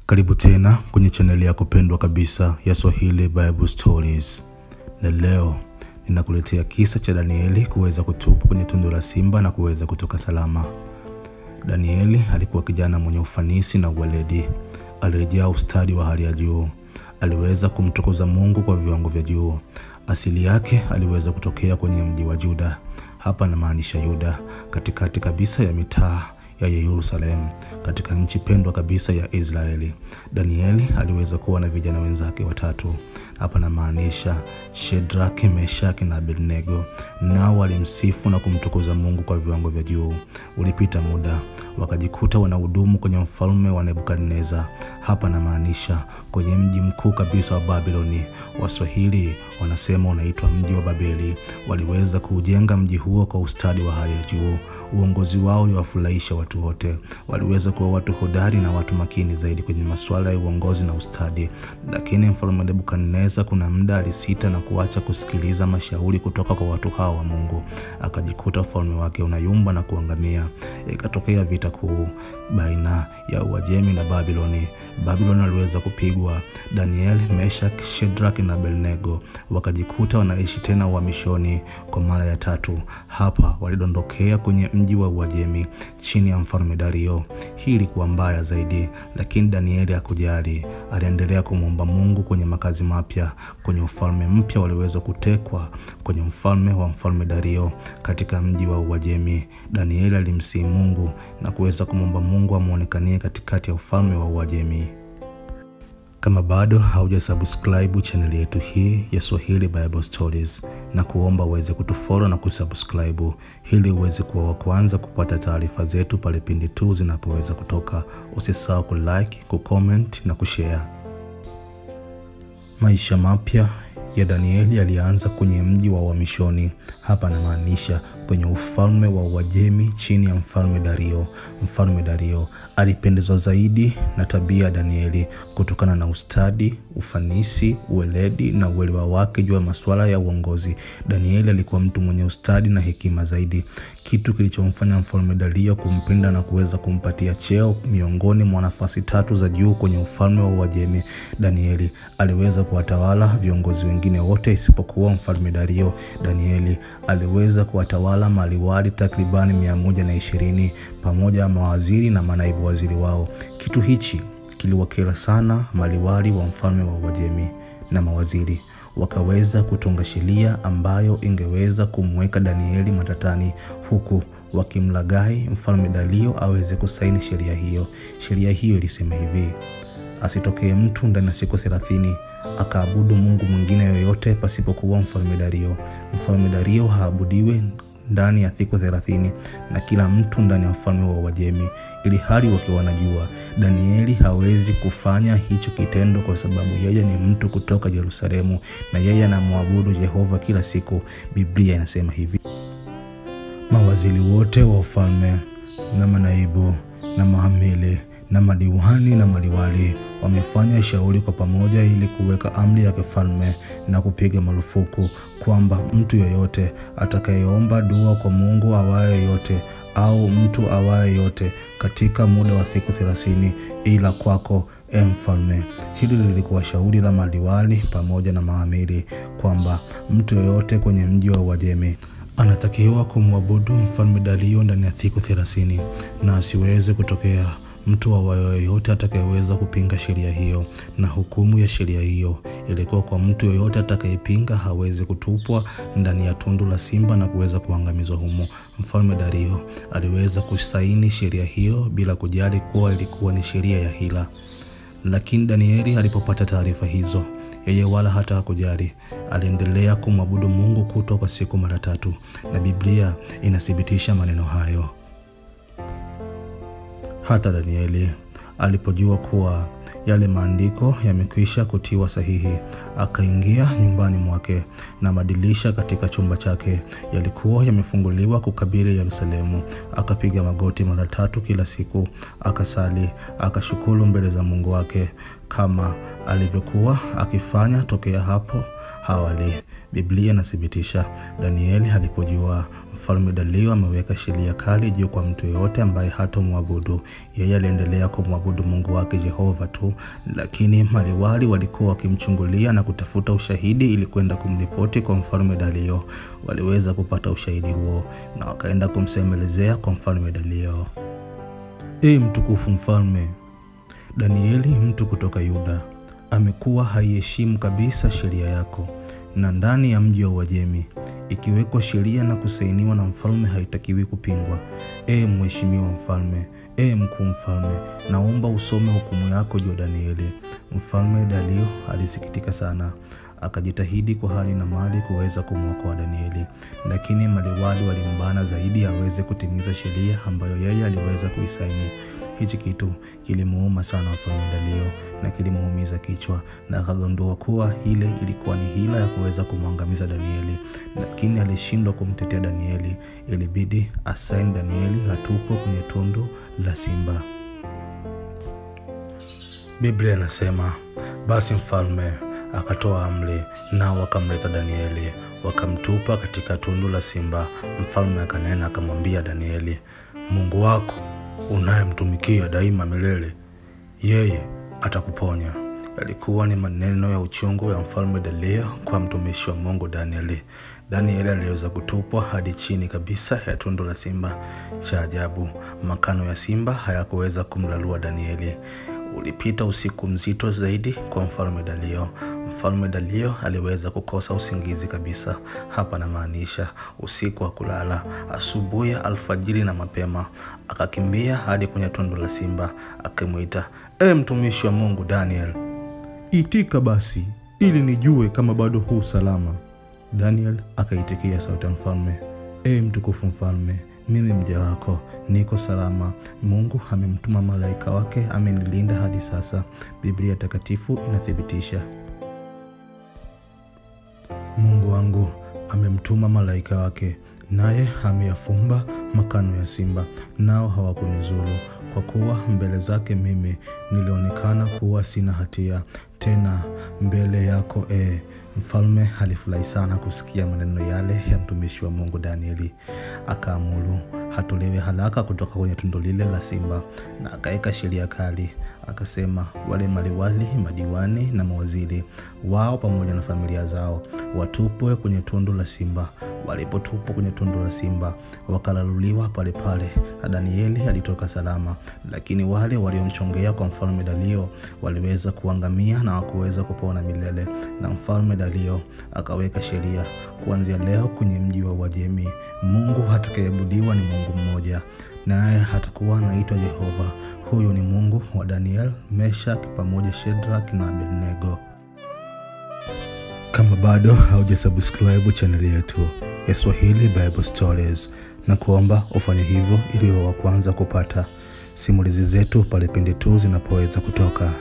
Karibu tena kwenye channel yako pendwa kabisa ya Swahili Bible Stories. Na leo ninakuletea kisa cha Danieli kuweza kutupwa kwenye tundu la simba na kuweza kutoka salama. Danieli alikuwa kijana mwenye ufanisi na uweledi. Alirejea ustadi wa hali ya juu. Aliweza kumtukuza Mungu kwa viwango vya juu. Asili yake aliweza kutokea kwenye mji wa Juda. Hapa namaanisha Yuda, katikati kabisa ya mitaa ya Yerusalemu, katika nchi pendwa kabisa ya Israeli. Danieli aliweza kuwa na vijana wenzake watatu. Hapa namaanisha Shadraka, Meshaki na Abednego. Nao walimsifu na kumtukuza Mungu kwa viwango vya juu. Ulipita muda, wakajikuta wanahudumu kwenye mfalme wa Nebukadneza. Hapa namaanisha kwenye mji mkuu kabisa wa Babiloni. Waswahili wanasema unaitwa mji wa Babeli. Waliweza kujenga mji huo kwa ustadi wa hali ya juu. Uongozi wao uliwafurahisha watu wote. Waliweza kuwa watu hodari na watu makini zaidi kwenye masuala ya uongozi na ustadi. Lakini mfalme Nebukadneza kuna muda alisita na kuacha kusikiliza mashauri kutoka kwa watu hao wa Mungu. Akajikuta ufalme wake unayumba na kuangamia. Ikatokea vita kuu baina ya Uajemi na Babiloni. Babiloni aliweza kupigwa. Daniel, Meshaki, Shadraka na Abednego wakajikuta wanaishi tena uhamishoni kwa mara ya tatu. Hapa walidondokea kwenye mji wa Uajemi chini ya mfalme Dario. Hii ilikuwa mbaya zaidi, lakini Danieli hakujali. Aliendelea kumwomba Mungu kwenye makazi mapya. Kwenye ufalme mpya waliweza kutekwa kwenye mfalme wa mfalme Dario katika mji wa Uajemi. Danieli alimsihi Mungu na kuweza kumwomba Mungu amuonekanie katikati ya ufalme wa Uajemi. Kama bado haujasubscribe channel yetu hii ya Swahili Bible Stories, na kuomba uweze kutufollow na kusubscribe ili uweze kuwa wa kwanza kupata taarifa zetu pale pindi tu zinapoweza kutoka. Usisahau kulike, kucomment na kushare. Maisha mapya ya Danieli yalianza kwenye mji wa uhamishoni. Hapa namaanisha kwenye ufalme wa Uajemi chini ya mfalme Dario. Mfalme Dario alipendezwa zaidi na tabia ya Danieli kutokana na ustadi, ufanisi, uweledi na uelewa wake juu ya masuala ya uongozi. Danieli alikuwa mtu mwenye ustadi na hekima zaidi, kitu kilichomfanya mfalme Dario kumpenda na kuweza kumpatia cheo miongoni mwa nafasi tatu za juu kwenye ufalme wa Uajemi. Danieli aliweza kuwatawala viongozi wengine wote isipokuwa mfalme Dario. Danieli aliweza kuwatawala maliwali takribani 120 pamoja na mawaziri na manaibu waziri wao. Kitu hichi kiliwakera sana maliwali wa mfalme wa Uajemi na mawaziri. Wakaweza kutunga sheria ambayo ingeweza kumweka Danieli matatani, huku wakimlaghai mfalme Dario aweze kusaini sheria hiyo. Sheria hiyo ilisema hivi: asitokee mtu ndani ya siku 30 akaabudu mungu mwingine yoyote pasipokuwa mfalme Dario. Mfalme Dario haabudiwe ndani ya siku 30 na kila mtu ndani ya ufalme wa Uajemi, ili hali wakiwa wanajua Danieli hawezi kufanya hicho kitendo kwa sababu yeye ni mtu kutoka Yerusalemu na yeye anamwabudu Yehova kila siku. Biblia inasema hivi: mawaziri wote wa ufalme na manaibu na mahamili na madiwani na maliwali wamefanya shauri kwa pamoja ili kuweka amri ya kifalme na kupiga marufuku kwamba mtu yeyote atakayeomba dua kwa Mungu awaye yote au mtu awaye yote katika muda wa siku 30 ila kwako, mfalme. Hili lilikuwa shauri la maliwali pamoja na maamiri kwamba mtu yeyote kwenye mji wa Uajemi anatakiwa kumwabudu mfalme Dario ndani ya siku 30 na asiweze kutokea mtu wa yoyote atakayeweza kupinga sheria hiyo. Na hukumu ya sheria hiyo ilikuwa kwa mtu yoyote atakayepinga hawezi kutupwa ndani ya tundu la simba na kuweza kuangamizwa humo. Mfalme Dario aliweza kusaini sheria hiyo bila kujali kuwa ilikuwa ni sheria ya hila. Lakini Danieli alipopata taarifa hizo, yeye wala hata hakujali. Aliendelea kumwabudu Mungu kutoka siku mara 3, na Biblia inathibitisha maneno hayo. Hata Danieli alipojua kuwa yale maandiko yamekwisha kutiwa sahihi, akaingia nyumbani mwake na madirisha katika chumba chake yalikuwa yamefunguliwa kukabili Yerusalemu. Akapiga magoti mara 3 kila siku, akasali, akashukuru mbele za Mungu wake kama alivyokuwa akifanya tokea hapo Awali, Biblia inathibitisha Danieli alipojua mfalme Dario ameweka sheria kali juu kwa mtu yeyote ambaye hatomwabudu. Yeye aliendelea kumwabudu Mungu wake Jehova tu, lakini maliwali walikuwa wakimchungulia na kutafuta ushahidi ili kwenda kumripoti kwa mfalme Dario. Waliweza kupata ushahidi huo na wakaenda kumsemelezea kwa mfalme Dario. Mtukufu mfalme, Danieli, mtu kutoka Yuda, amekuwa haiheshimu kabisa sheria yako, na ndani ya mji wa Uajemi ikiwekwa sheria na kusainiwa na mfalme haitakiwi kupingwa. Mheshimiwa mfalme, mkuu mfalme, naomba usome hukumu yako juu ya Danieli. Mfalme Dario alisikitika sana, akajitahidi kwa hali na mali kuweza kumwokoa Danieli, lakini maliwali walimbana zaidi aweze kutimiza sheria ambayo yeye aliweza kuisaini. Hichi kitu kilimuuma sana mfalme Dario na kilimuumiza kichwa, na akagundua kuwa ile ilikuwa ni hila ya kuweza kumwangamiza Danieli, lakini alishindwa kumtetea Danieli. Ilibidi asaini Danieli atupwe kwenye tundu la simba. Biblia inasema, basi mfalme akatoa amri, nao wakamleta Danieli wakamtupa katika tundu la simba. Mfalme akanena akamwambia Danieli, Mungu wako unayemtumikia daima milele, yeye atakuponya. Yalikuwa ni maneno ya uchungu ya mfalme Dario kwa mtumishi wa Mungu Danieli. Danieli aliweza kutupwa hadi chini kabisa ya tundu la simba. Cha ajabu, makano ya simba hayakuweza kumlalua Danieli. Ulipita usiku mzito zaidi kwa mfalme Dario. Mfalme Dario aliweza kukosa usingizi kabisa. Hapa na maanisha usiku wa kulala. Asubuhi, alfajiri na mapema akakimbia hadi kwenye tundu la simba, akimuita, mtumishi wa Mungu Daniel, itika basi ili nijue kama bado huu salama. Daniel akaitikia sauti ya mfalme, mtukufu mfalme, mimi mja wako niko salama. Mungu amemtuma malaika wake, amenilinda hadi sasa. Biblia takatifu inathibitisha. Mungu wangu amemtuma malaika wake, naye ameyafumba makano ya simba, nao hawakunizuru, kwa kuwa mbele zake mimi nilionekana kuwa sina hatia tena mbele yako. Mfalme alifurahi sana kusikia maneno yale ya mtumishi wa Mungu Danieli. Akaamuru hatolewe haraka kutoka kwenye tundu lile la simba, na akaweka sheria kali. Akasema wale maliwali, madiwani na mawaziri wao pamoja na familia zao watupwe kwenye tundu la simba. Walipotupwa kwenye tundu la simba, wakalaluliwa pale pale, na Danieli alitoka salama. Lakini wale waliomchongea kwa mfalme Dario waliweza kuangamia na hawakuweza kupona milele. Na mfalme Dario akaweka sheria, kuanzia leo kwenye mji wa Uajemi Mungu atakayeabudiwa ni Mungu mmoja, naye hatakuwa anaitwa Jehova. Huyu ni Mungu wa Daniel, Meshach pamoja Shadrach na Abednego. Kama bado haujasubscribe channel yetu ya Swahili Bible Stories, na kuomba ufanye hivyo ili wa kwanza kupata simulizi zetu pale pindi tu zinapoweza kutoka.